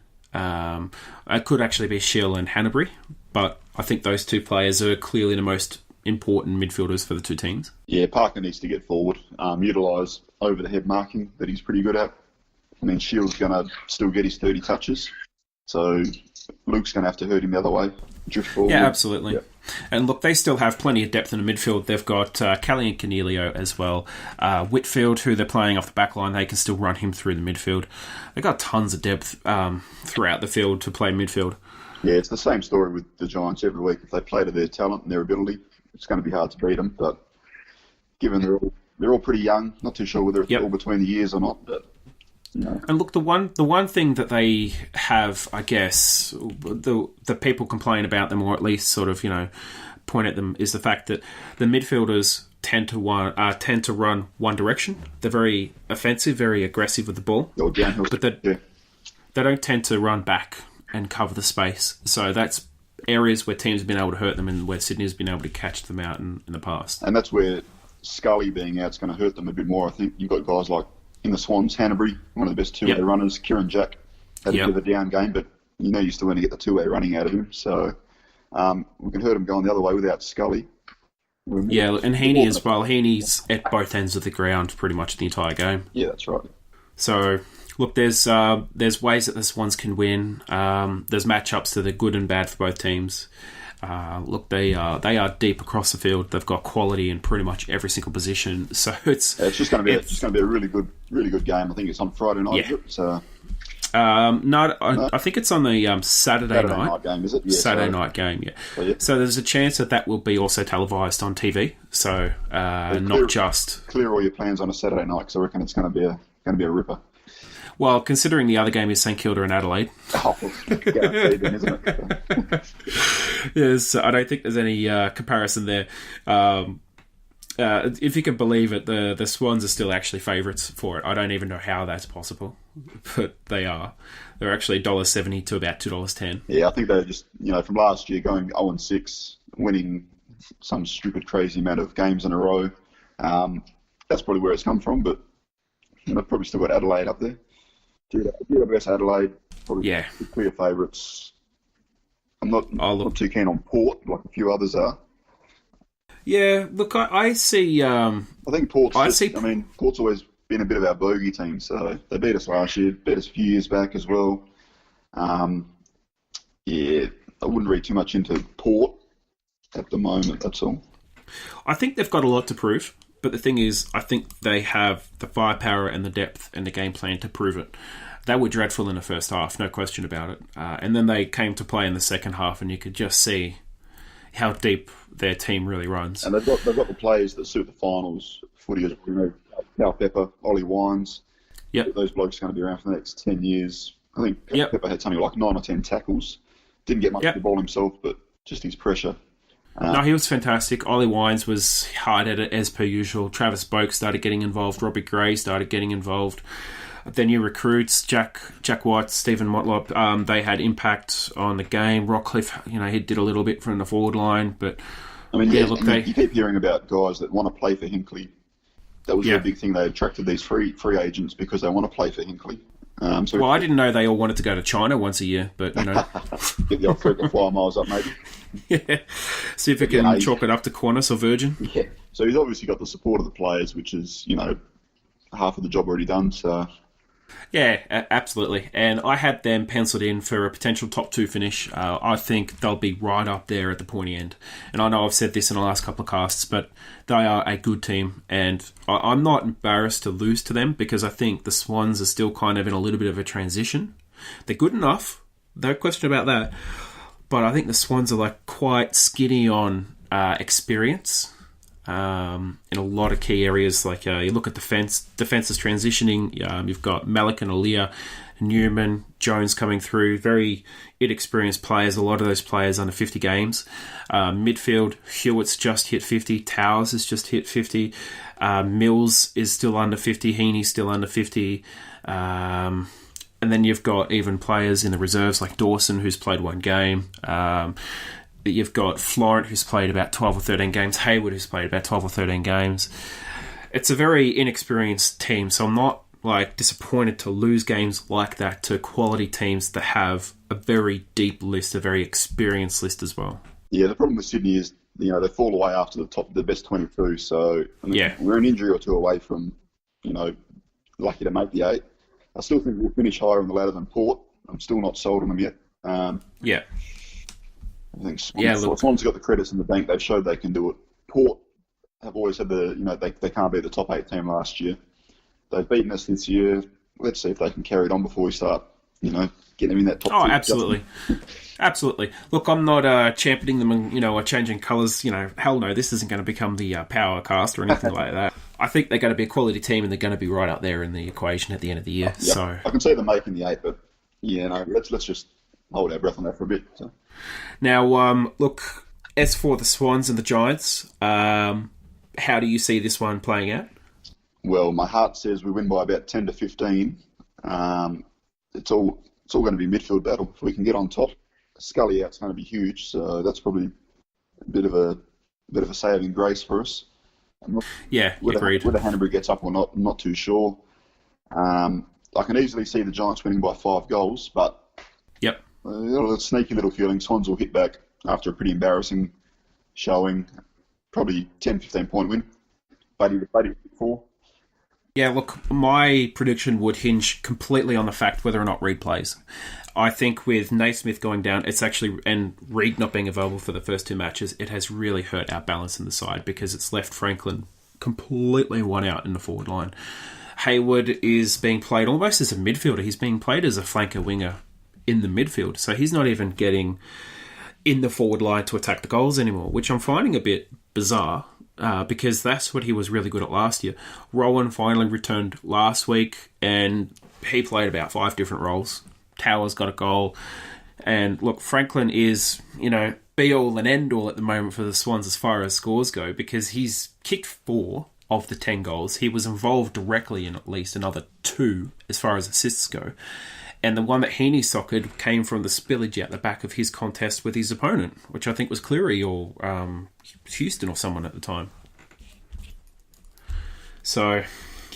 It could actually be Shiel and Hanbury, but I think those two players are clearly the most important midfielders for the two teams. Yeah, Parker needs to get forward, utilise over-the-head marking that he's pretty good at. I mean, Shiel's going to still get his 30 touches, so Luke's going to have to hurt him the other way, drift forward. Yeah, absolutely. Yep. And look, they still have plenty of depth in the midfield. They've got Kelly and Cornelio as well. Whitfield, who they're playing off the back line, they can still run him through the midfield. They've got tons of depth throughout the field to play midfield. Yeah, it's the same story with the Giants every week. If they play to their talent and their ability, it's going to be hard to beat them. But given they're all pretty young, not too sure whether it's all between the years or not, but no. And look, the one thing that they have, I guess, the people complain about them, or at least sort of point at them, is the fact that the midfielders tend to run one direction. They're very offensive, very aggressive with the ball, but they don't tend to run back and cover the space. So that's areas where teams have been able to hurt them and where Sydney has been able to catch them out in the past. And that's where Scully being out is going to hurt them a bit more. I think you've got guys like in the Swans, Hanbury, one of the best two-way runners. Kieran Jack had a bit of a down game, but you're still going to get the two-way running out of him. So we can hurt him going the other way without Scully. Yeah, and Heaney as well. Heaney's at both ends of the ground pretty much the entire game. Yeah, that's right. So look, there's ways that the Swans can win. There's matchups that are good and bad for both teams. Look, they are deep across the field. They've got quality in pretty much every single position. So it's just going to be a really good game. I think it's on Friday night. Yeah. Is it? So, no, I think it's on the Saturday night game. Is it? Yeah, Saturday night game. Yeah. Oh, yeah. So there's a chance that will be also televised on TV. So not just clear all your plans on a Saturday night, because I reckon it's going to be a ripper. Well, considering the other game is St Kilda and Adelaide. Oh, guaranteed then, isn't it? Yes, I don't think there's any comparison there. If you can believe it, the Swans are still actually favourites for it. I don't even know how that's possible, but they are. They're actually $1.70 to about $2.10. Yeah, I think they're just, from last year going 0-6, winning some stupid, crazy amount of games in a row. That's probably where it's come from, but they've probably still got Adelaide up there. GWS Adelaide, probably the clear favourites. I'm not too keen on Port, like a few others are. Yeah, look, I see. I think Port's always been a bit of our bogey team. So they beat us last year, beat us a few years back as well. I wouldn't read too much into Port at the moment. That's all. I think they've got a lot to prove. But the thing is, I think they have the firepower and the depth and the game plan to prove it. They were dreadful in the first half, no question about it. And then they came to play in the second half, and you could just see how deep their team really runs. And they've got the players that suit the finals footy. Cal Pepper, Ollie Wines. Yep. Those blokes are going to be around for the next 10 years. I think Yep. Pepper had something like 9 or 10 tackles. Didn't get much of the ball himself, but just his pressure. No, he was fantastic. Ollie Wines was hard at it as per usual. Travis Boak started getting involved. Robbie Gray started getting involved. The new recruits, Jack White, Stephen Motlop, they had impact on the game. Rockcliffe, he did a little bit from the forward line, but I mean, you keep hearing about guys that want to play for Hinckley. That was the big thing. They attracted these free agents because they want to play for Hinckley. Well, I didn't know they all wanted to go to China once a year, but get the old frequent flyer miles up, maybe. Yeah, see if we can chalk it up to Qantas or Virgin. Yeah, so he's obviously got the support of the players, which is half of the job already done. So yeah, absolutely. And I had them penciled in for a potential top 2 finish. I think they'll be right up there at the pointy end. And I know I've said this in the last couple of casts, but they are a good team. And I'm not embarrassed to lose to them because I think the Swans are still kind of in a little bit of a transition. They're good enough, no question about that. But I think the Swans are quite skinny on experience. In a lot of key areas, you look at defence is transitioning. You've got Malik and Aaliyah, Newman, Jones coming through, very inexperienced players. A lot of those players under 50 games. Midfield, Hewitt's just hit 50. Towers has just hit 50. Mills is still under 50. Heaney's still under 50. And then you've got even players in the reserves like Dawson, who's played 1 game. You've got Florent, who's played about 12 or 13 games. Hayward, who's played about 12 or 13 games. It's a very inexperienced team, so I'm not disappointed to lose games like that to quality teams that have a very deep list, a very experienced list as well. Yeah, the problem with Sydney is they fall away after the best 22. So we're an injury or 2 away from lucky to make the 8. I still think we'll finish higher on the ladder than Port. I'm still not sold on them yet. I think Swans have got the credits in the bank. They've showed they can do it. Port have always had they can't be the top 8 team last year. They've beaten us this year. Let's see if they can carry it on before we start, getting them in that top 2. Oh, absolutely. Absolutely. Look, I'm not championing them and, or changing colours. Hell no, this isn't going to become the power cast or anything like that. I think they're going to be a quality team and they're going to be right up there in the equation at the end of the year. Yep. So I can see them making the 8, but let's just hold our breath on that for a bit. So. Now, look, as for the Swans and the Giants, how do you see this one playing out? Well, my heart says we win by about 10 to 15. It's all going to be midfield battle. If we can get on top, Scully out's going to be huge. So that's probably a bit of a saving grace for us. Agreed. Whether Hanbury gets up or not, I'm not too sure. I can easily see the Giants winning by 5 goals, but a sneaky little feeling Swans will hit back after a pretty embarrassing showing. Probably 10-15 point win. Buddy 4. Yeah, look, my prediction would hinge completely on the fact whether or not Reid plays. I think with Naismith going down, and Reid not being available for the first 2 matches, it has really hurt our balance in the side because it's left Franklin completely one out in the forward line. Hayward is being played almost as a midfielder. He's being played as a flanker winger in the midfield. So he's not even getting in the forward line to attack the goals anymore, which I'm finding a bit bizarre because that's what he was really good at last year. Rowan finally returned last week and he played about 5 different roles. Towers got a goal. And look, Franklin is, be all and end all at the moment for the Swans as far as scores go because he's kicked 4 of the 10 goals. He was involved directly in at least another 2 as far as assists go. And the one that Heaney sockered came from the spillage out the back of his contest with his opponent, which I think was Cleary or Houston or someone at the time. So,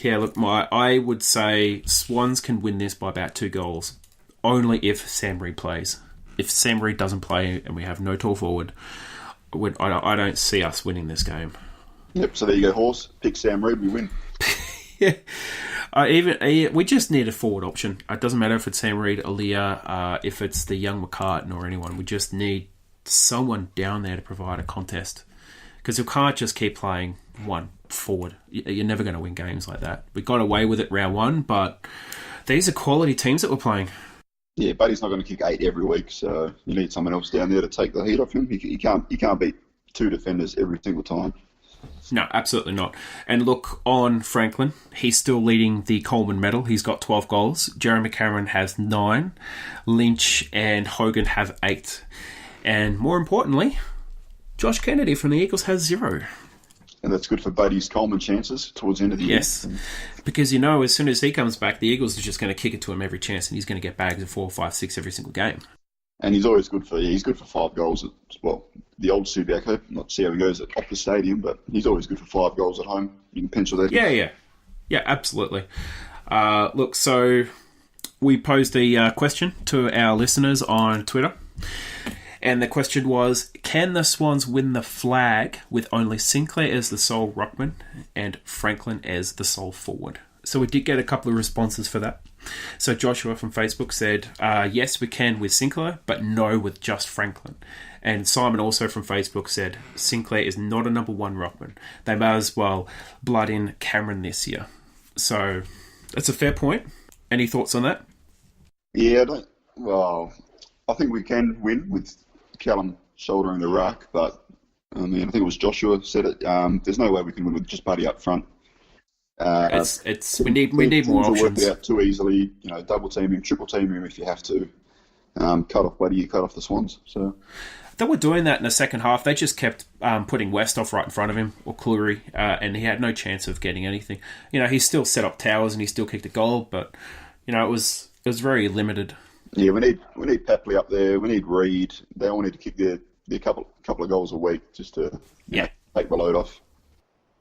look, I would say Swans can win this by about 2 goals, only if Sam Reid plays. If Sam Reid doesn't play and we have no tall forward, I don't see us winning this game. Yep, so there you go, horse. Pick Sam Reid, we win. We just need a forward option. It doesn't matter if it's Sam Reid, Aaliyah, if it's the young McCartan or anyone. We just need someone down there to provide a contest. Because we can't just keep playing one forward. You're never going to win games like that. We got away with it round 1, but these are quality teams that we're playing. Yeah, Buddy's not going to kick 8 every week, so you need someone else down there to take the heat off him. You can't beat 2 defenders every single time. No, absolutely not. And look, on Franklin, he's still leading the Coleman medal. He's got 12 goals. Jeremy Cameron has 9. Lynch and Hogan have 8. And more importantly, Josh Kennedy from the Eagles has 0. And that's good for Buddy's Coleman chances towards the end of the year. Yes, because, as soon as he comes back, the Eagles are just going to kick it to him every chance, and he's going to get bags of 4, 5, 6 every single game. And he's always good for 5 goals. The old Subiaco, not to see how he goes off the stadium, but he's always good for 5 goals at home. You can pencil that in. Yeah, absolutely. Look, so we posed a question to our listeners on Twitter. And the question was, can the Swans win the flag with only Sinclair as the sole ruckman and Franklin as the sole forward? So we did get a couple of responses for that. So Joshua from Facebook said, yes, we can with Sinclair, but no with just Franklin. And Simon also from Facebook said, Sinclair is not a number 1 ruckman. They may as well blood in Cameron this year. So that's a fair point. Any thoughts on that? Yeah, I think we can win with Callum shouldering the ruck, but I think it was Joshua said it. There's no way we can win with just Buddy up front. We need more options. Work it out too easily. Double team him, triple team him if you have to. Cut off Buddy, you cut off the Swans. So they were doing that in the second half. They just kept putting Westhoff right in front of him, or Cleary, and he had no chance of getting anything. He still set up towers and he still kicked a goal, but it was very limited. Yeah, we need Papley up there. We need Reid. They all need to kick their couple of goals a week just to take the load off.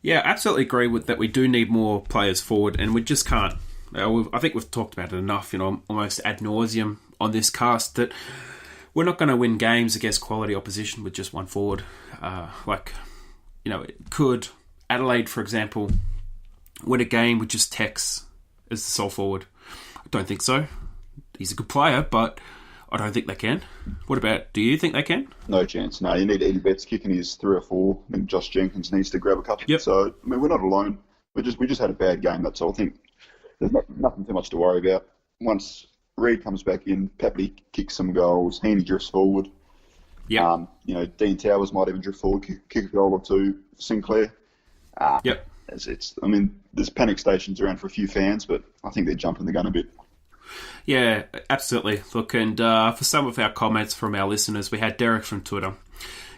Yeah, absolutely agree with that. We do need more players forward, and we just can't. I think we've talked about it enough, almost ad nauseum on this cast, that we're not going to win games against quality opposition with just one forward. Could Adelaide, for example, win a game with just Tex as the sole forward? I don't think so. He's a good player, but I don't think they can. Do you think they can? No chance. No, you need Eddie Betts kicking his 3 or 4. I think Josh Jenkins needs to grab a couple. Yep. So, we're not alone. We just had a bad game, that's all. I think there's nothing too much to worry about. Once Reid comes back in, Papley kicks some goals, Heaney drifts forward. Yeah. Dean Towers might even drift forward, kick a goal or 2 for Sinclair. Yep. There's panic stations around for a few fans, but I think they're jumping the gun a bit. Yeah, absolutely. Look, and for some of our comments from our listeners, we had Derek from Twitter.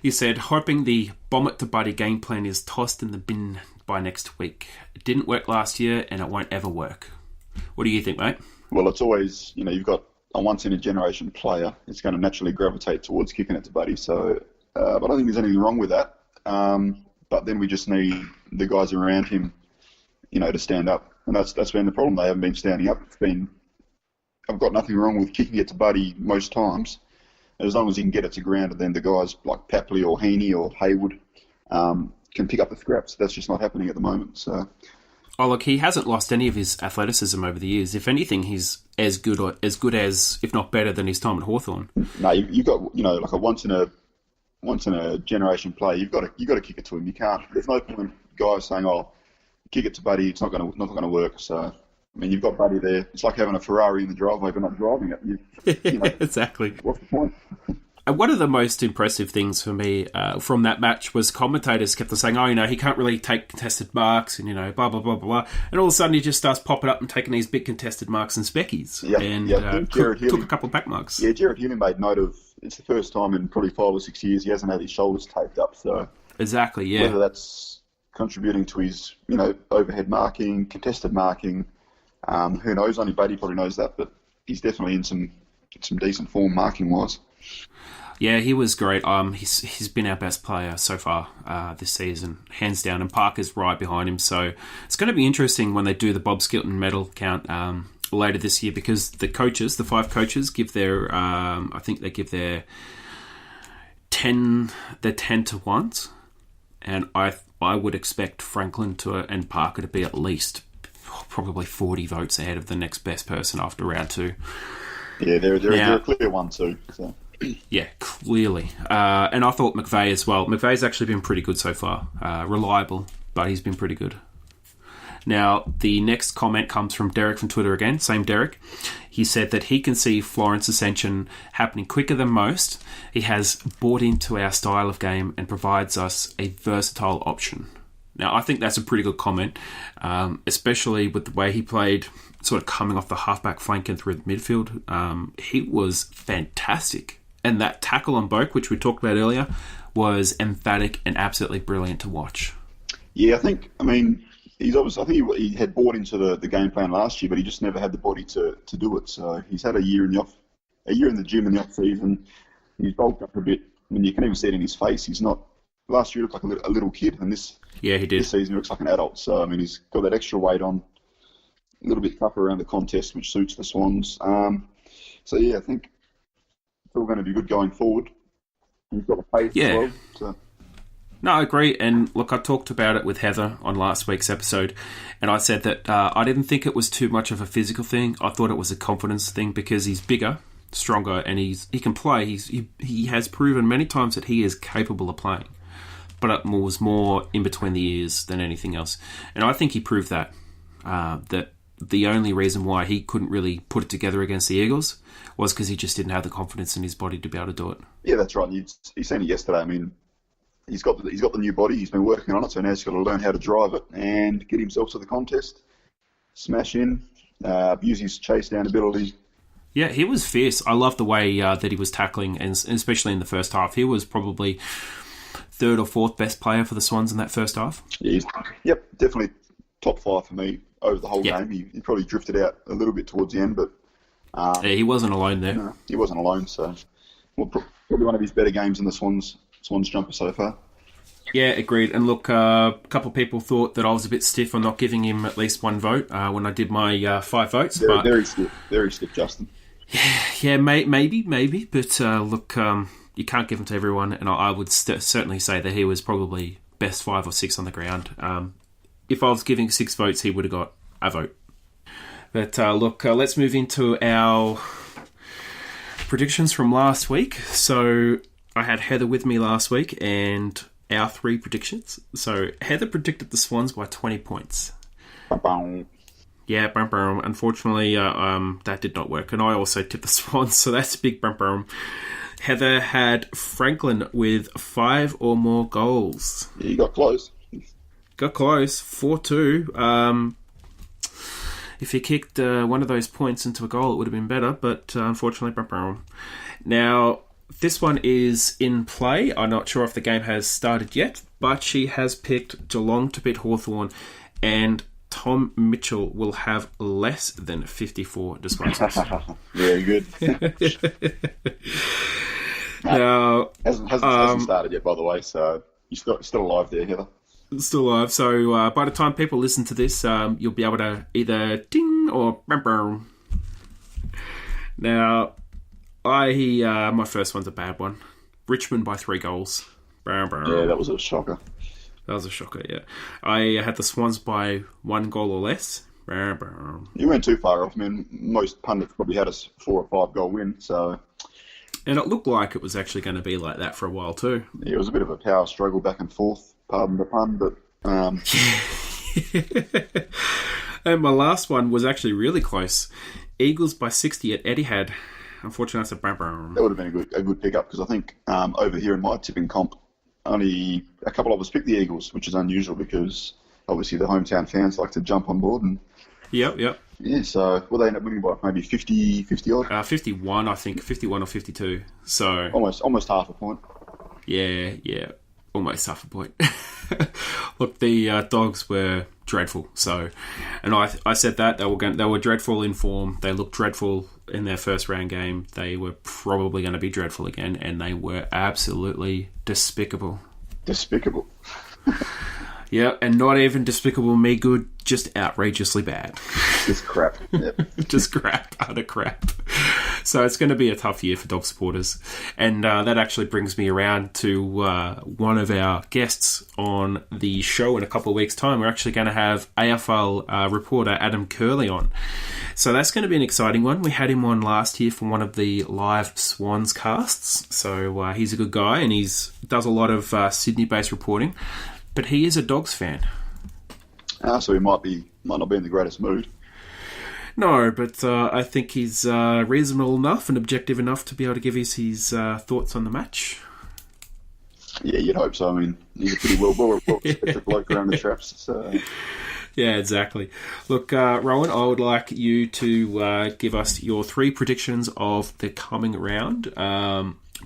He said, hoping the bomb it to Buddy game plan is tossed in the bin by next week. It didn't work last year, and it won't ever work. What do you think, mate? Well, it's always, you've got a once-in-a-generation player. It's going to naturally gravitate towards kicking it to Buddy. So, but I don't think there's anything wrong with that. But then we just need the guys around him, to stand up. And that's been the problem. They haven't been standing up. I've got nothing wrong with kicking it to Buddy most times, as long as he can get it to ground, and then the guys like Papley or Heaney or Haywood can pick up the scraps. That's just not happening at the moment. So, look, he hasn't lost any of his athleticism over the years. If anything, he's as good as, if not better than his time at Hawthorn. No, you've got like a once in a generation player. You've got to kick it to him. You can't. There's no point guys saying, "Oh, kick it to Buddy. It's not going to work." So. You've got Buddy there. It's like having a Ferrari in the driveway but not driving it. Exactly. What's the point? And one of the most impressive things for me from that match was commentators kept on saying, he can't really take contested marks and, blah, blah, blah, blah. And all of a sudden he just starts popping up and taking these big contested marks and speckies. Took a couple of back marks. Yeah, Jared Healy made note of, it's the first time in probably 5 or 6 years he hasn't had his shoulders taped up. So exactly, yeah. Whether that's contributing to his, overhead marking, contested marking, who knows? Only Buddy probably knows that, but he's definitely in some decent form marking-wise. Yeah, he was great. He's been our best player so far this season, hands down, and Parker's right behind him. So it's going to be interesting when they do the Bob Skilton medal count later this year, because the 5 coaches give their, I think they give their 10 to 1s, and I would expect Franklin and Parker to be at least probably 40 votes ahead of the next best person after round 2. Yeah, they're a clear 1 too. So. Yeah, clearly. And I thought McVeigh as well. McVeigh's actually been pretty good so far. Reliable, but he's been pretty good. Now, the next comment comes from Derek from Twitter again, same Derek. He said that he can see Florence ascension happening quicker than most. He has bought into our style of game and provides us a versatile option. Now, I think that's a pretty good comment, especially with the way he played, sort of coming off the halfback flank and through the midfield. He was fantastic. And that tackle on Boak, which we talked about earlier, was emphatic and absolutely brilliant to watch. Yeah, I think he had bought into the game plan last year, but he just never had the body to do it. So he's had a year in the gym in the off season. He's bulked up a bit. I mean, you can even see it in his face. He's not. Last year he looked like a little kid, and this season he looks like an adult. So I mean, he's got that extra weight on, a little bit tougher around the contest, which suits the Swans. So yeah, I think it's all going to be good going forward. He's got the pace as well. So. No, I agree. And look, I talked about it with Heather on last week's episode, and I said that I didn't think it was too much of a physical thing. I thought it was a confidence thing because he's bigger, stronger, and he can play. He has proven many times that he is capable of playing, but it was more in between the ears than anything else. And I think he proved that the only reason why he couldn't really put it together against the Eagles was because he just didn't have the confidence in his body to be able to do it. Yeah, that's right. You seen it yesterday. I mean, he's got the new body. He's been working on it, so now he's got to learn how to drive it and get himself to the contest, smash in, use his chase down ability. Yeah, he was fierce. I love the way that he was tackling, and especially in the first half. He was probably third or fourth best player for the Swans in that first half. Yeah, definitely top 5 for me over the whole game. He probably drifted out a little bit towards the end, but he wasn't alone there. No, he wasn't alone, so probably one of his better games in the Swans jumper so far. Yeah, agreed. And look, a couple of people thought that I was a bit stiff on not giving him at least one vote when I did my 5 votes. Very stiff, Justin. Yeah, maybe. But look, you can't give them to everyone, and I would certainly say that he was probably best 5 or 6 on the ground. If I was giving 6 votes, he would have got a vote. But look, let's move into our predictions from last week. So I had Heather with me last week, and our 3 predictions. So Heather predicted the Swans by 20 points. Yeah, unfortunately, that did not work. And I also tipped the Swans, so that's a big bum. Heather had Franklin with 5 or more goals. Yeah, you got close. 4-2. If he kicked one of those points into a goal, it would have been better, but unfortunately, now this one is in play. I'm not sure if the game has started yet, but she has picked Geelong to beat Hawthorn, and Tom Mitchell will have less than 54 disposals. Very good. Now, hasn't started yet, by the way, so you're still alive there, Heather. Still alive. So by the time people listen to this, you'll be able to either ding or Now, my first one's a bad one. Richmond by 3 goals. Yeah, that was a shocker. That was a shocker, yeah. I had the Swans by 1 goal or less. You weren't too far off. I mean, most pundits probably had a 4 or 5 goal win, so... And it looked like it was actually going to be like that for a while too. Yeah, it was a bit of a power struggle back and forth, pardon the pun, but... And my last one was actually really close. Eagles by 60 at Etihad. Unfortunately, that's a That would have been a good pickup, because I think over here in my tipping comp, only a couple of us picked the Eagles, which is unusual because obviously the hometown fans like to jump on board. And Yep. Yeah, so they end up winning by maybe 50 odd? 51, I think. 51 or 52. So almost half a point. Yeah. Almost half a point. Look, the Dogs were dreadful. So, and I said that they were dreadful in form. They looked dreadful in their first round game. They were probably going to be dreadful again, and they were absolutely despicable. Despicable. Yeah, and not even despicable me good, just outrageously bad. Just crap. Yep. Just crap, utter crap. So it's going to be a tough year for Dog supporters. And that actually brings me around to one of our guests on the show in a couple of weeks' time. We're actually going to have AFL reporter Adam Curley on. So that's going to be an exciting one. We had him on last year for one of the live Swans casts. So he's a good guy, and he does a lot of Sydney-based reporting. But he is a Dogs fan. So he might not be in the greatest mood. No, but I think he's reasonable enough and objective enough to be able to give us his thoughts on the match. Yeah, you'd hope so. I mean, he's a pretty well-respected bloke around the traps. So. Yeah, exactly. Look, Rowan, I would like you to give us your 3 predictions of the coming round.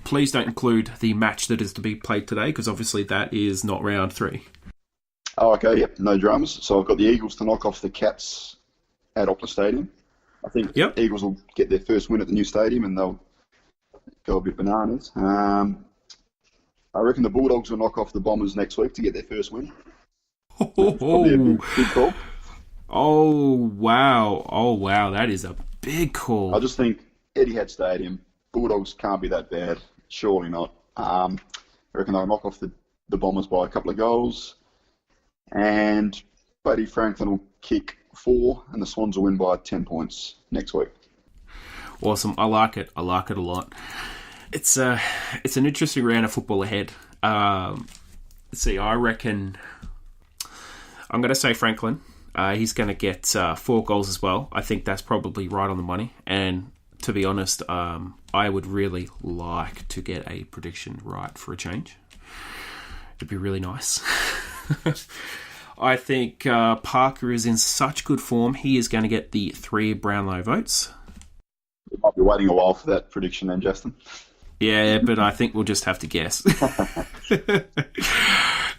Please don't include the match that is to be played today, because obviously that is not round 3. Oh, okay, yep, no dramas. So I've got the Eagles to knock off the Cats at Optus Stadium. I think Eagles will get their first win at the new stadium and they'll go a bit bananas. I reckon the Bulldogs will knock off the Bombers next week to get their first win. Probably a big call. Oh, wow. That is a big call. I just think Etihad Stadium, Bulldogs can't be that bad. Surely not. I reckon they'll knock off the Bombers by a couple of goals. And Buddy Franklin will kick 4 and the Swans will win by 10 points next week. Awesome. I like it a lot. It's an interesting round of football ahead. Let's see, I reckon I'm going to say Franklin. He's going to get 4 goals as well. I think that's probably right on the money. And to be honest, I would really like to get a prediction right for a change. It'd be really nice. I think Parker is in such good form. He is going to get the 3 Brownlow votes. We might be waiting a while for that prediction then, Justin. Yeah, but I think we'll just have to guess.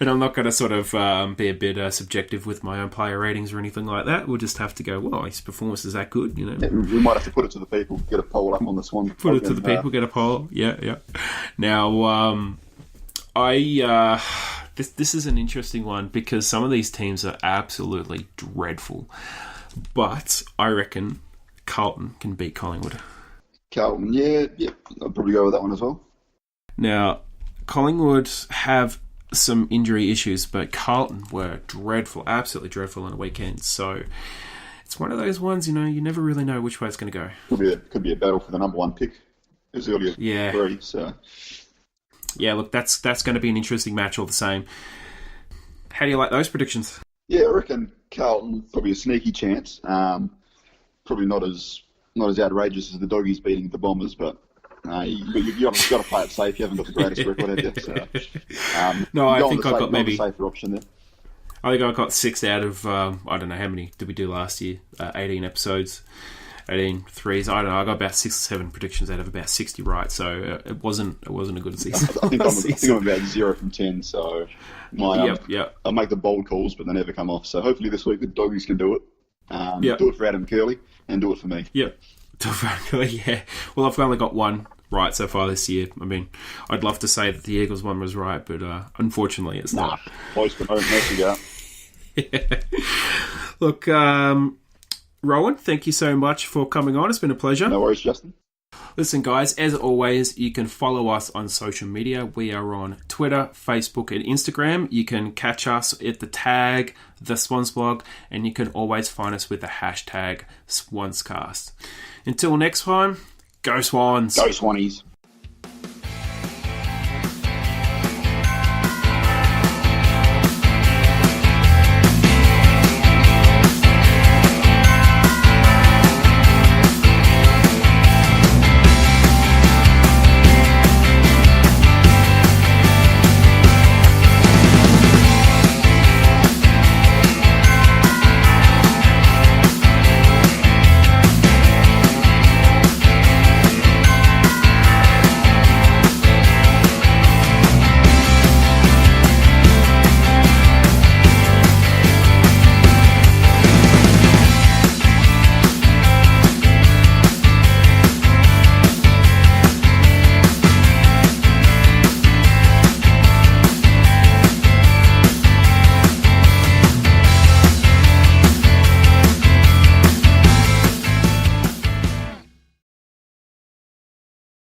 And I'm not going to sort of be a bit subjective with my own player ratings or anything like that. We'll just have to go, well, his performance is that good, you know. Yeah, we might have to put it to the people, get a poll up on the Swans. Put it to the people, get a poll. Yeah. Now, this is an interesting one because some of these teams are absolutely dreadful. But I reckon Carlton can beat Collingwood. Carlton, yeah, I'll probably go with that one as well. Now, Collingwood have some injury issues, but Carlton were dreadful, absolutely dreadful on the weekend. So it's one of those ones, you know, you never really know which way it's going to go. Could be a battle for the number 1 pick as early as 3. So yeah, look, that's going to be an interesting match all the same. How do you like those predictions? Yeah, I reckon Carlton probably a sneaky chance. Probably not as outrageous as the Doggies beating the Bombers, but you've got to play it safe. You haven't got the greatest record, have you? So, no, I think I've got maybe a safer option there. I think I got 6 out of I don't know how many did we do last year? 18 episodes, 18 threes. I don't know. I got about 6 or 7 predictions out of about 60 right. So it wasn't a good season. I think I'm about 0 from 10. So I'll make the bold calls, but they never come off. So hopefully this week the Doggies can do it. Do it for Adam Curley and do it for me. Yep. Yeah. Well, I've only got 1 right so far this year. I mean, I'd love to say that the Eagles one was right, but unfortunately it's not. Close but no mercy. Yeah. Look, Rowan, thank you so much for coming on. It's been a pleasure. No worries, Justin. Listen, guys, as always, you can follow us on social media. We are on Twitter, Facebook, and Instagram. You can catch us at the tag, the Swans Blog, and you can always find us with the hashtag SwansCast. Until next time, go Swans! Go Swannies!